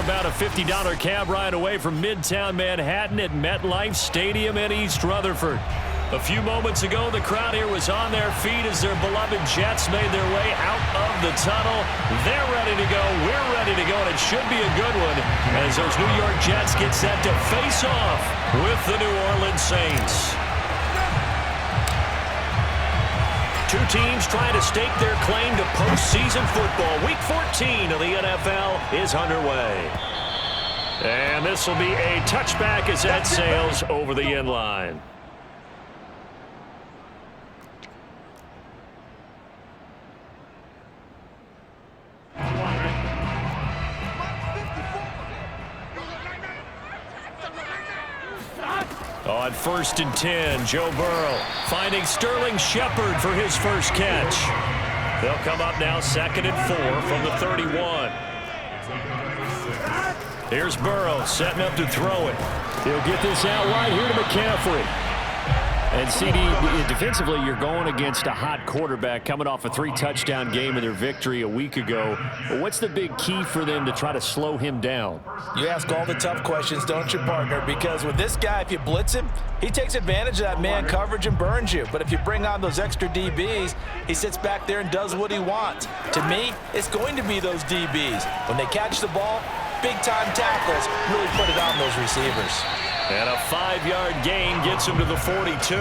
about a $50 cab ride away from Midtown Manhattan at MetLife Stadium in East Rutherford. A few moments ago, the crowd here was on their feet as their beloved Jets made their way out of the tunnel. They're ready to go. We're ready to go, and it should be a good one as those New York Jets get set to face off with the New Orleans Saints. Two teams trying to stake their claim to postseason football. Week 14 of the NFL is underway. And this will be a touchback as that sails over the end line. On 1st and 10, Joe Burrow finding Sterling Shepard for his first catch. They'll come up now 2nd and 4 from the 31. Here's Burrow setting up to throw it. He'll get this out wide here to McCaffrey. And CD, defensively, you're going against a hot quarterback coming off a 3-touchdown game in their victory a week ago. But what's the big key for them to try to slow him down? You ask all the tough questions, don't you, partner? Because with this guy, if you blitz him, he takes advantage of that man coverage and burns you. But if you bring on those extra DBs, he sits back there and does what he wants. To me, it's going to be those DBs. When they catch the ball, big-time tackles really put it on those receivers. And a 5-yard gain gets him to the 42.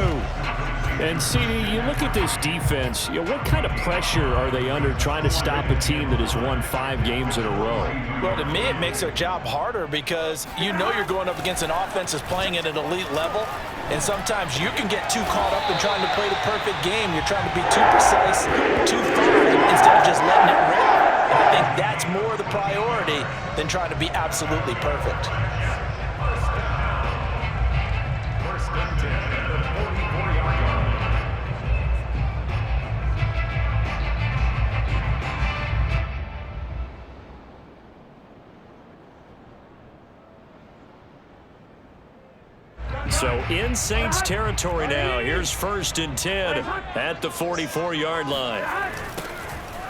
And, CD, you look at this defense, what kind of pressure are they under trying to stop a team that has won 5 games in a row? Well, to me, it makes their job harder because you know you're going up against an offense that's playing at an elite level, and sometimes you can get too caught up in trying to play the perfect game. You're trying to be too precise, too fine, instead of just letting it rip. And I think that's more the priority than trying to be absolutely perfect. So in Saints territory now. Here's 1st and 10 at the 44-yard line.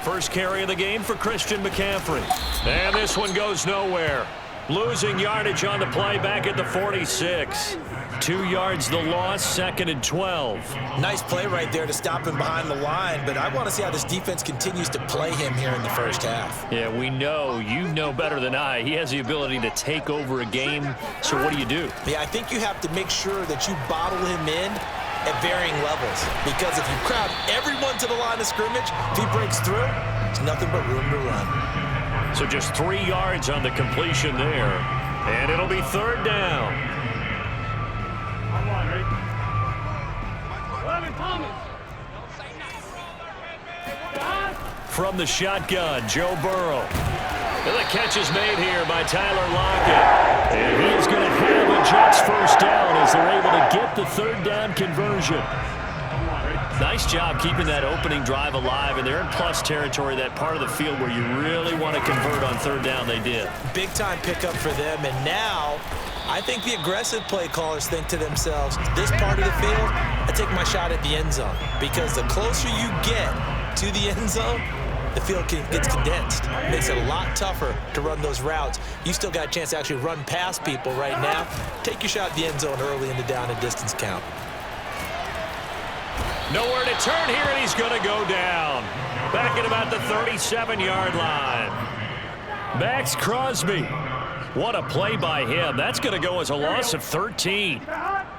First carry of the game for Christian McCaffrey. And this one goes nowhere. Losing yardage on the play back at the 46. 2 yards the loss, 2nd and 12. Nice play right there to stop him behind the line, but I want to see how this defense continues to play him here in the first half. Yeah, we know. You know better than I. He has the ability to take over a game. So what do you do? Yeah, I think you have to make sure that you bottle him in at varying levels, because if you crowd everyone to the line of scrimmage, if he breaks through, there's nothing but room to run. So just 3 yards on the completion there, and it'll be 3rd down. From the shotgun, Joe Burrow. And the catch is made here by Tyler Lockett. And he is going to have a Jets first down as they're able to get the 3rd down conversion. Nice job keeping that opening drive alive, and they're in plus territory, that part of the field where you really want to convert on 3rd down. They did. Big-time pickup for them, and now I think the aggressive play callers think to themselves, this part of the field, I take my shot at the end zone, because the closer you get to the end zone, the field gets condensed. It makes it a lot tougher to run those routes. You still got a chance to actually run past people right now. Take your shot at the end zone early in the down and distance count. Nowhere to turn here, and he's going to go down. Back at about the 37-yard line. Max Crosby. What a play by him. That's going to go as a loss of 13.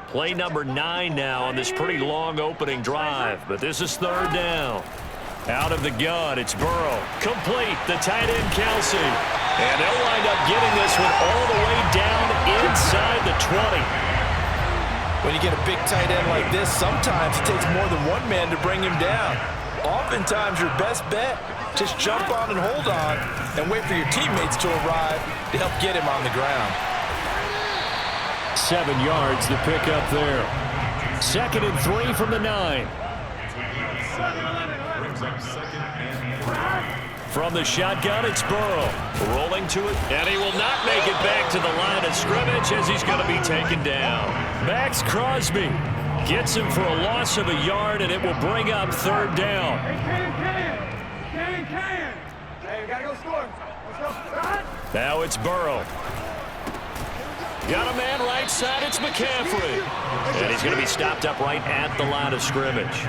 Play number 9 now on this pretty long opening drive. But this is 3rd down. Out of the gun, it's Burrow. Complete, the tight end Kelsey. And they'll wind up getting this one all the way down inside the 20. When you get a big tight end like this, sometimes it takes more than one man to bring him down. Oftentimes, your best bet, just jump on and hold on and wait for your teammates to arrive to help get him on the ground. 7 yards to pick up there. 2nd and 3 from the 9. From the shotgun, it's Burrow. Rolling to it, and he will not make it back to the line of scrimmage as he's going to be taken down. Max Crosby gets him for a loss of a yard, and it will bring up 3rd down. Hey, gotta go Now it's Burrow. Got a man right side. It's McCaffrey. And he's going to be stopped up right at the line of scrimmage.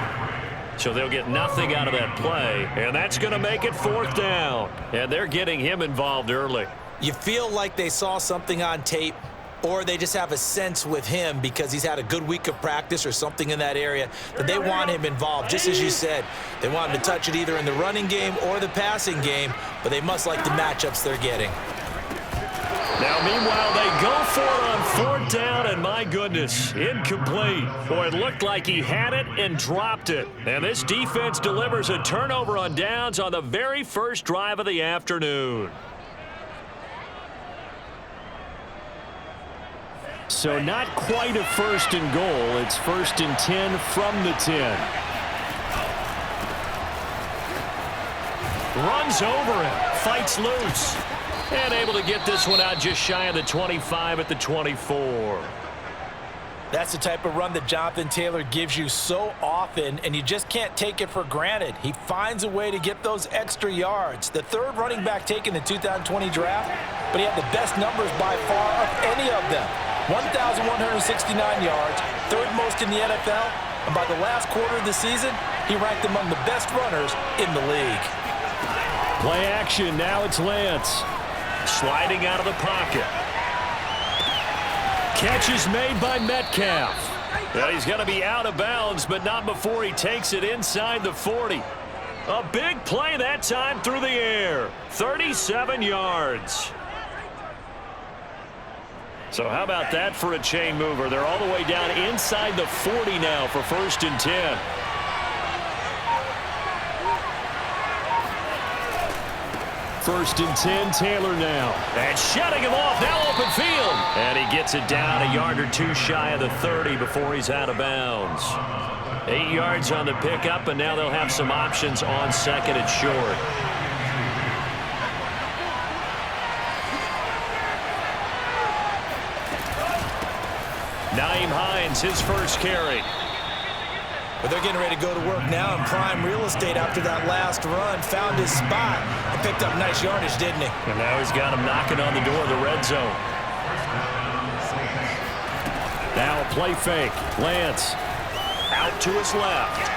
So they'll get nothing out of that play, and that's going to make it 4th down. And they're getting him involved early. You feel like they saw something on tape, or they just have a sense with him because he's had a good week of practice or something in that area that they want him involved. Just as you said, they want him to touch it either in the running game or the passing game, but they must like the matchups they're getting. Now, meanwhile, they go for it on 4th down, and my goodness, incomplete. Boy, it looked like he had it and dropped it. And this defense delivers a turnover on downs on the very first drive of the afternoon. So not quite a 1st and goal. It's 1st and 10 from the 10. Runs over him, fights loose. And able to get this one out just shy of the 25 at the 24. That's the type of run that Jonathan Taylor gives you so often, and you just can't take it for granted. He finds a way to get those extra yards. The 3rd running back taken in the 2020 draft, but he had the best numbers by far of any of them. 1,169 yards, 3rd most in the NFL, and by the last quarter of the season, he ranked among the best runners in the league. Play action. Now it's Lance. Sliding out of the pocket. Catch is made by Metcalf. Well, he's going to be out of bounds, but not before he takes it inside the 40. A big play that time through the air. 37 yards. So how about that for a chain mover? They're all the way down inside the 40 now for 1st and 10. First and 10, Taylor now. And shutting him off, now open field. And he gets it down a yard or two shy of the 30 before he's out of bounds. 8 yards on the pickup, and now they'll have some options on 2nd and short. Nyheim Hines, his first carry. But they're getting ready to go to work now in prime real estate after that last run. Found his spot and picked up nice yardage, didn't he? And now he's got him knocking on the door of the red zone. Now a play fake. Lance. Out to his left.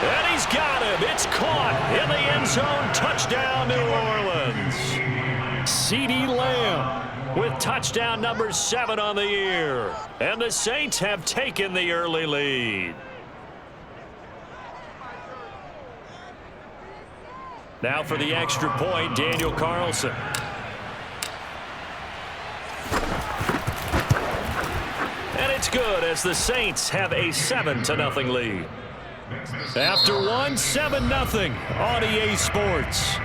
And he's got him. It's caught in the end zone. Touchdown, New Orleans. CeeDee Lamb with touchdown number 7 on the year. And the Saints have taken the early lead. Now for the extra point, Daniel Carlson. And it's good as the Saints have a 7-0 lead. After one, 7-0 on EA Sports.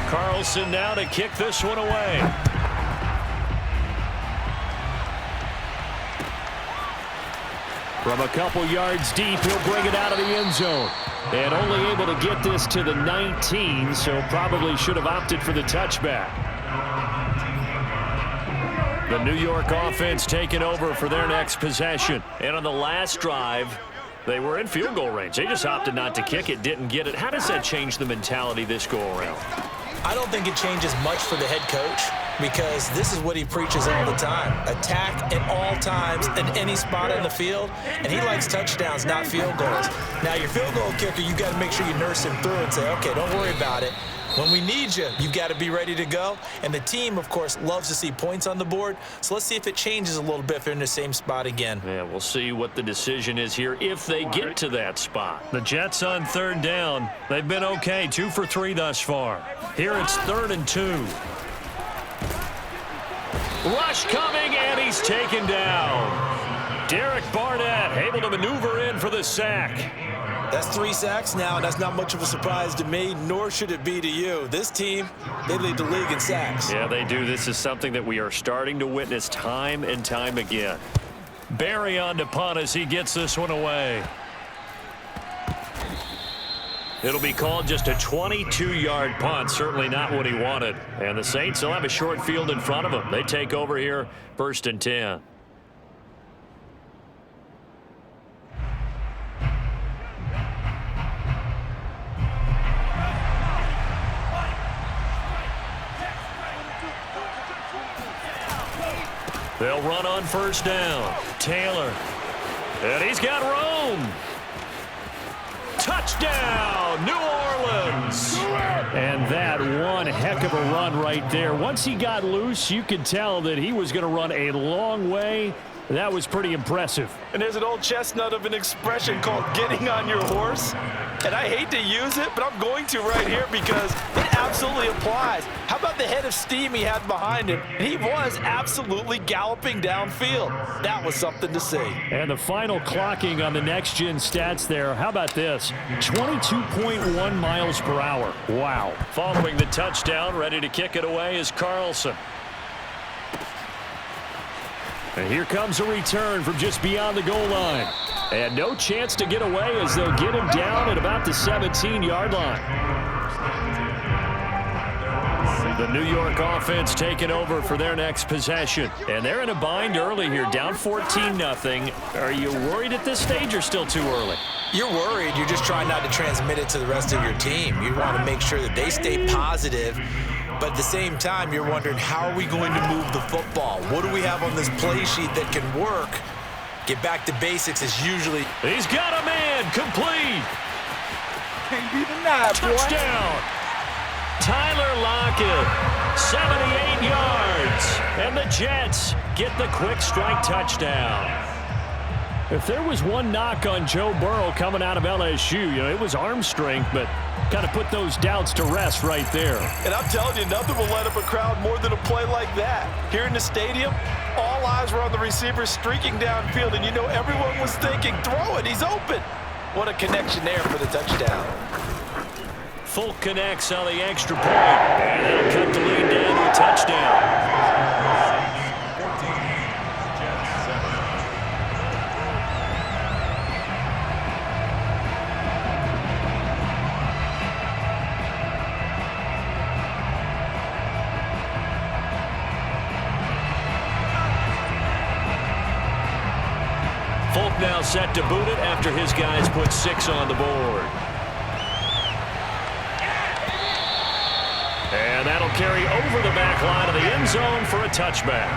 Carlson now to kick this one away. From a couple yards deep, he'll bring it out of the end zone. And only able to get this to the 19, so probably should have opted for the touchback. The New York offense taking over for their next possession. And on the last drive, they were in field goal range. They just opted not to kick it, didn't get it. How does that change the mentality this go-around? I don't think it changes much for the head coach because this is what he preaches all the time. Attack at all times in any spot on the field, and he likes touchdowns, not field goals. Now, your field goal kicker, you've got to make sure you nurse him through and say, okay, don't worry about it. When we need you, you've got to be ready to go. And the team, of course, loves to see points on the board. So let's see if it changes a little bit if they're in the same spot again. Yeah, we'll see what the decision is here if they get to that spot. The Jets on 3rd down. They've been okay, 2 for 3 thus far. Here it's 3rd and 2. Rush coming, and he's taken down. Derek Barnett able to maneuver in for the sack. That's 3 sacks now, and that's not much of a surprise to me, nor should it be to you. This team, they lead the league in sacks. Yeah, they do. This is something that we are starting to witness time and time again. Barry on to punt as he gets this one away. It'll be called just a 22-yard punt. Certainly not what he wanted. And the Saints will have a short field in front of them. They take over here, 1st and 10. They'll run on 1st down. Taylor. And he's got Rome. Touchdown, New Orleans. And that one heck of a run right there. Once he got loose, you could tell that he was going to run a long way. That was pretty impressive. And there's an old chestnut of an expression called getting on your horse. And I hate to use it, but I'm going to right here because it absolutely applies. How about the head of steam he had behind him? He was absolutely galloping downfield. That was something to see. And the final clocking on the next-gen stats there. How about this? 22.1 miles per hour. Wow. Following the touchdown, ready to kick it away is Carlson. And here comes a return from just beyond the goal line. And no chance to get away as they'll get him down at about the 17-yard line. The New York offense taking over for their next possession. And they're in a bind early here, down 14-0. Are you worried at this stage or still too early? You're worried. You're just trying not to transmit it to the rest of your team. You want to make sure that they stay positive. But at the same time, you're wondering, how are we going to move the football? What do we have on this play sheet that can work? Get back to basics is usually... He's got a man, complete. Can't be denied, boy. Touchdown. Tyler Lockett, 78 yards. And the Jets get the quick strike touchdown. If there was one knock on Joe Burrow coming out of LSU, it was arm strength, but kind of put those doubts to rest right there. And I'm telling you, nothing will light up a crowd more than a play like that. Here in the stadium, all eyes were on the receiver streaking downfield, and everyone was thinking, throw it, he's open. What a connection there for the touchdown. Folk connects on the extra point, and that'll cut the lead down to a touchdown. Folk now set to boot it after his guys put 6 on the board. And that'll carry over the back line of the end zone for a touchback.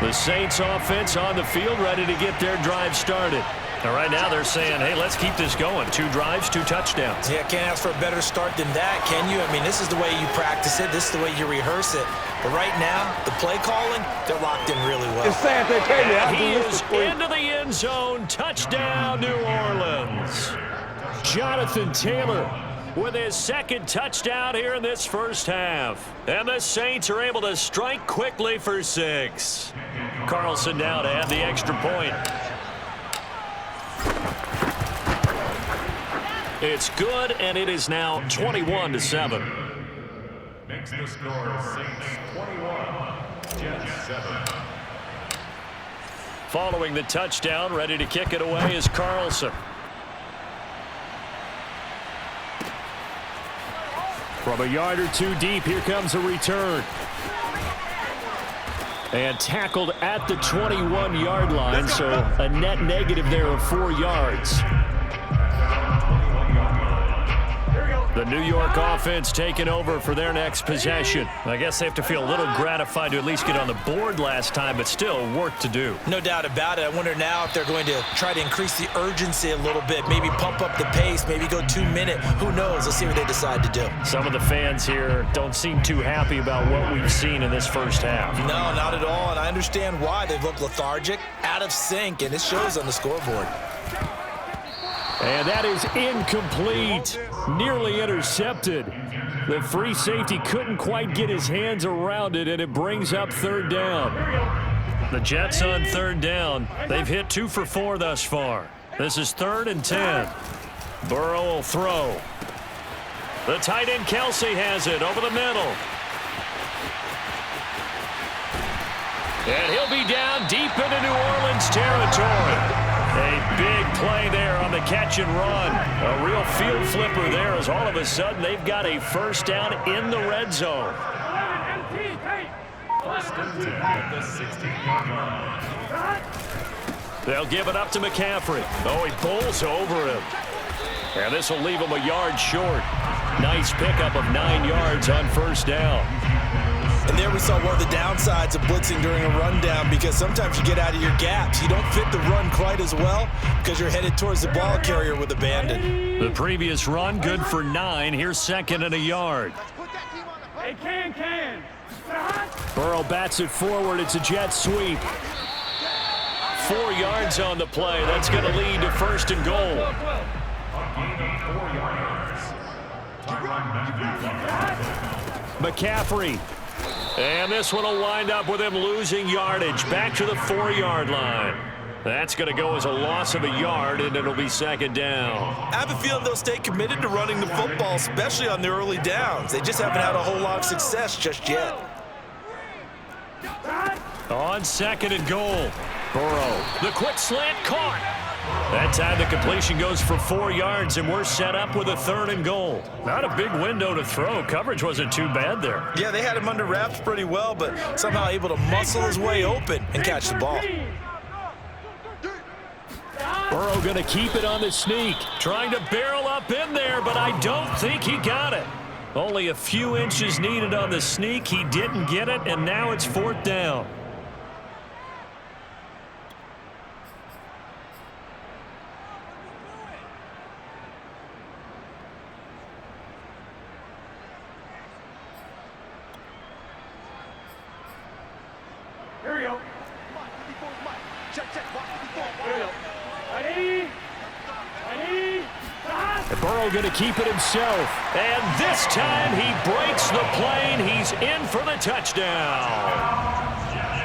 The Saints offense on the field ready to get their drive started. And right now they're saying, hey, let's keep this going. 2 drives, 2 touchdowns. Yeah, can't ask for a better start than that, can you? I mean, this is the way you practice it. This is the way you rehearse it. But right now, the play calling, they're locked in really well. It's sad they can't. And he is into the end zone. Touchdown, New Orleans. Jonathan Taylor with his 2nd touchdown here in this first half. And the Saints are able to strike quickly for 6. Carlson now to add the extra point. It's good, and it is now 21-7. Makes the score Saints 21, Jets 7. Following the touchdown, ready to kick it away is Carlson. From a yard or 2 deep, here comes a return. And tackled at the 21-yard line, so a net negative there of 4 yards. The New York offense taking over for their next possession. I guess they have to feel a little gratified to at least get on the board last time, but still work to do. No doubt about it. I wonder now if they're going to try to increase the urgency a little bit, maybe pump up the pace, maybe go 2-minute. Who knows? Let's see what they decide to do. Some of the fans here don't seem too happy about what we've seen in this first half. No, not at all, and I understand why. They've looked lethargic, out of sync, and it shows on the scoreboard. And that is incomplete. Nearly intercepted. The free safety couldn't quite get his hands around it, and it brings up 3rd down. The Jets on 3rd down. They've hit 2 for 4 thus far. This is 3rd and 10. Burrow will throw. The tight end Kelsey has it over the middle. And he'll be down deep into New Orleans territory. A big play there on the catch and run. A real field flipper there as all of a sudden they've got a first down in the red zone. First and 10 at the 16-yard line. They'll give it up to McCaffrey. Oh, he pulls over him. And this will leave him a yard short. Nice pickup of 9 yards on first down. And there we saw one of the downsides of blitzing during a rundown, because sometimes you get out of your gaps. You don't fit the run quite as well because you're headed towards the ball carrier with abandon. The previous run good for 9. Here's second and a yard. Hey, can. Burrow bats it forward. It's a jet sweep. 4 yards on the play. That's going to lead to first and goal. A gain of 4 yards. McCaffrey. And this one will wind up with him losing yardage back to the 4-yard line. That's going to go as a loss of a yard, and it'll be second down. I have a feeling they'll stay committed to running the football, especially on the early downs. They just haven't had a whole lot of success just yet. On second and goal. Burrow. The quick slant caught. That time the completion goes for 4 yards, and we're set up with a third and goal. Not a big window to throw. Coverage wasn't too bad there. Yeah, they had him under wraps pretty well, but somehow able to muscle his way open and catch the ball. Burrow going to keep it on the sneak. Trying to barrel up in there, but I don't think he got it. Only a few inches needed on the sneak. He didn't get it, and now it's fourth down. Here we go. And Burrow going to keep it himself. And this time he breaks the plane. He's in for the touchdown.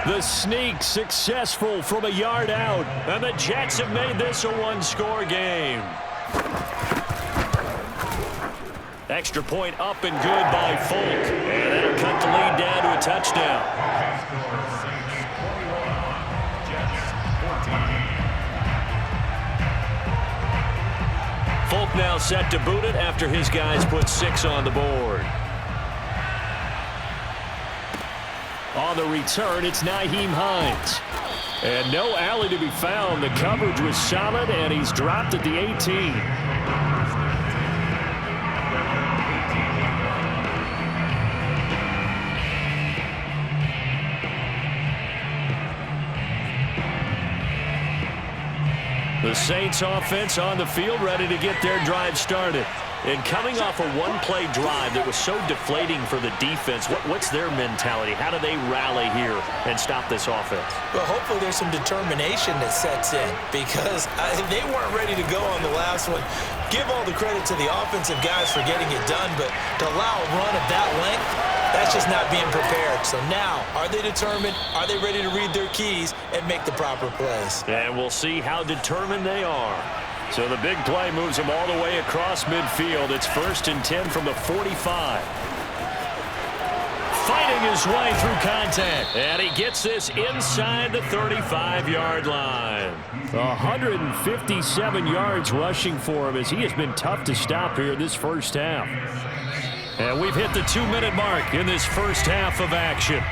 The sneak successful from a yard out. And the Jets have made this a one-score game. Extra point up and good by Folk. And that'll cut the lead down to a touchdown. Folk now set to boot it after his guys put 6 on the board. On the return, it's Nyheim Hines. And no alley to be found. The coverage was solid, and he's dropped at the 18. The Saints offense on the field, ready to get their drive started. And coming off a one-play drive that was so deflating for the defense, what's their mentality? How do they rally here and stop this offense? Well, hopefully there's some determination that sets in, because they weren't ready to go on the last one. Give all the credit to the offensive guys for getting it done, but to allow a run of that length, that's just not being prepared. So now, are they determined? Are they ready to read their keys and make the proper plays? And we'll see how determined they are. So the big play moves them all the way across midfield. It's first and 10 from the 45. Fighting his way through contact. And he gets this inside the 35-yard line. 157 yards rushing for him as he has been tough to stop here in this first half. And we've hit the 2-minute mark in this first half of action.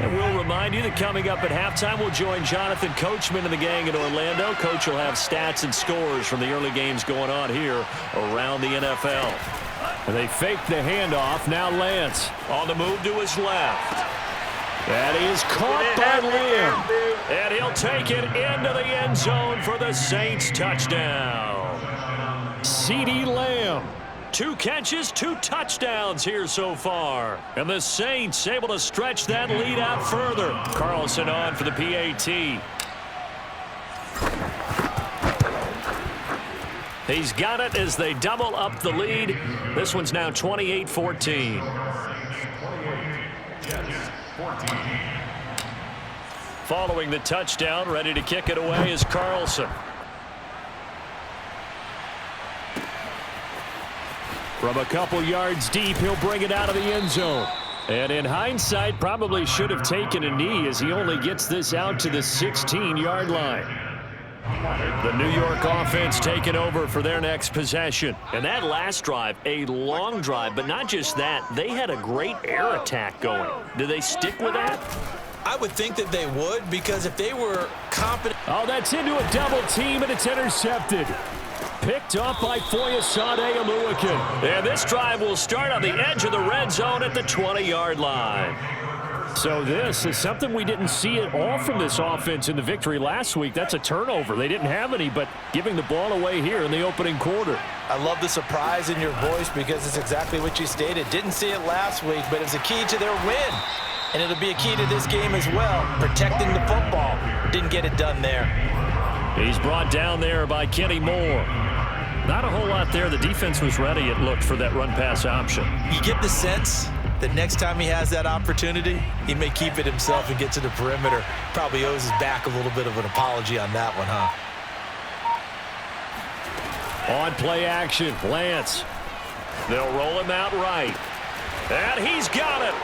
And we'll remind you that coming up at halftime, we'll join Jonathan Coachman and the gang in Orlando. Coach will have stats and scores from the early games going on here around the NFL. And they fake the handoff. Now Lance on the move to his left. And he is caught by Liam. And he'll take it into the end zone for the Saints touchdown. CeeDee Lamb. 2 catches, 2 touchdowns here so far. And the Saints able to stretch that lead out further. Carlson on for the PAT. He's got it as they double up the lead. This one's now 28-14. Following the touchdown, ready to kick it away is Carlson. From a couple yards deep, he'll bring it out of the end zone. And in hindsight, probably should have taken a knee as he only gets this out to the 16-yard line. The New York offense taking over for their next possession. And that last drive, a long drive, but not just that. They had a great air attack going. Do they stick with that? I would think that they would, because if they were competent. Oh, that's into a double team, and it's intercepted. Picked off by Foyesade Oluokun. And this drive will start on the edge of the red zone at the 20-yard line. So this is something we didn't see at all from this offense in the victory last week. That's a turnover. They didn't have any, but giving the ball away here in the opening quarter. I love the surprise in your voice because it's exactly what you stated. Didn't see it last week, but it was a key to their win. And it'll be a key to this game as well, protecting the football. Didn't get it done there. He's brought down there by Kenny Moore. Not a whole lot there. The defense was ready, it looked, for that run-pass option. You get the sense that next time he has that opportunity, he may keep it himself and get to the perimeter. Probably owes his back a little bit of an apology on that one, huh? On play action, Lance. They'll roll him out right. And he's got it.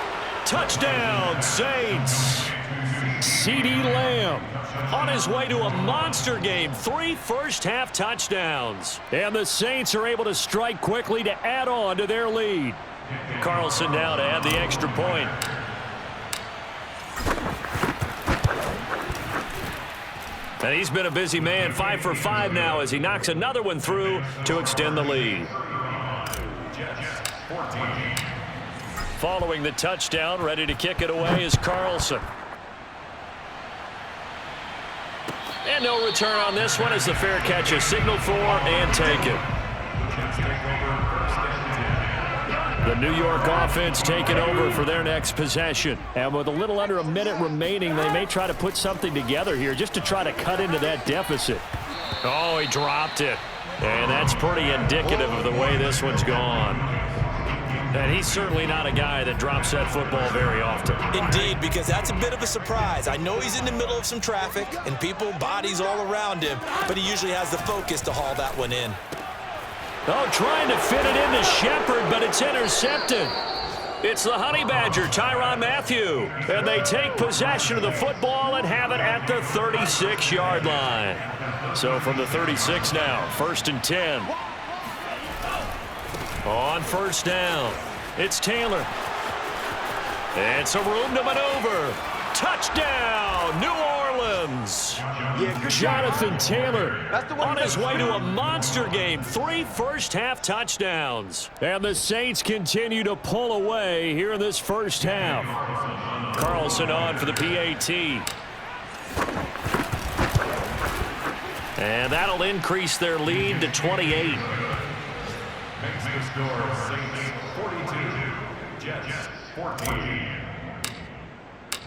Touchdown, Saints. CeeDee Lamb On his way to a monster game, 3 first-half touchdowns. And the Saints are able to strike quickly to add on to their lead. Carlson now to add the extra point. And he's been a busy man, 5 for 5 now as he knocks another one through to extend the lead. Following the touchdown, ready to kick it away is Carlson. And no return on this one as the fair catch is signaled for and taken. The New York offense taking over for their next possession. And with a little under a minute remaining, they may try to put something together here just to try to cut into that deficit. Oh, he dropped it. And that's pretty indicative of the way this one's gone. And he's certainly not a guy that drops that football very often. Indeed, because that's a bit of a surprise. I know he's in the middle of some traffic and people, bodies all around him, but he usually has the focus to haul that one in. Oh, trying to fit it into Shepard, but it's intercepted. It's the Honey Badger, Tyrann Mathieu. And they take possession of the football and have it at the 36-yard line. So from the 36 now, 1st and 10. On first down, it's Taylor. And some room to maneuver. Touchdown, New Orleans. Jonathan Taylor on his way to a monster game. 3 first-half touchdowns. And the Saints continue to pull away here in this first half. Carlson on for the PAT. And that'll increase their lead to 28. Makes the score Saints 42, Jets 14.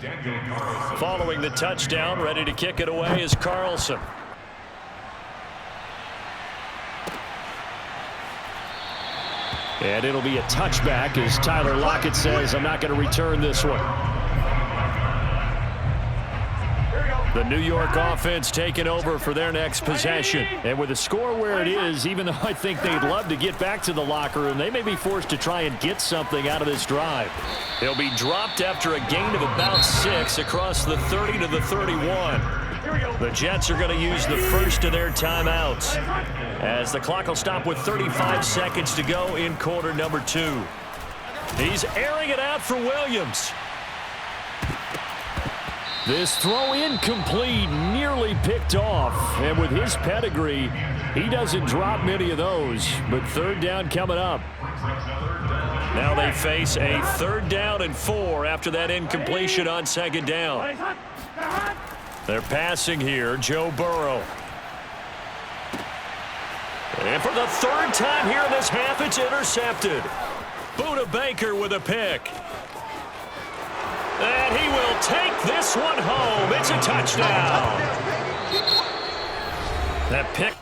Daniel Carlson. Following the touchdown, ready to kick it away is Carlson. And it'll be a touchback as Tyler Lockett says, I'm not going to return this one. The New York offense taking over for their next possession. And with the score where it is, even though I think they'd love to get back to the locker room, they may be forced to try and get something out of this drive. He'll be dropped after a gain of about 6 across the 30 to the 31. The Jets are going to use the first of their timeouts as the clock will stop with 35 seconds to go in quarter number 2. He's airing it out for Williams. This throw incomplete, nearly picked off. And with his pedigree, he doesn't drop many of those. But third down coming up. Now they face a 3rd down and 4 after that incompletion on 2nd down. They're passing here, Joe Burrow. And for the 3rd time here in this half, it's intercepted. Buda Baker with a pick. And he will take this one home. It's a touchdown. That pick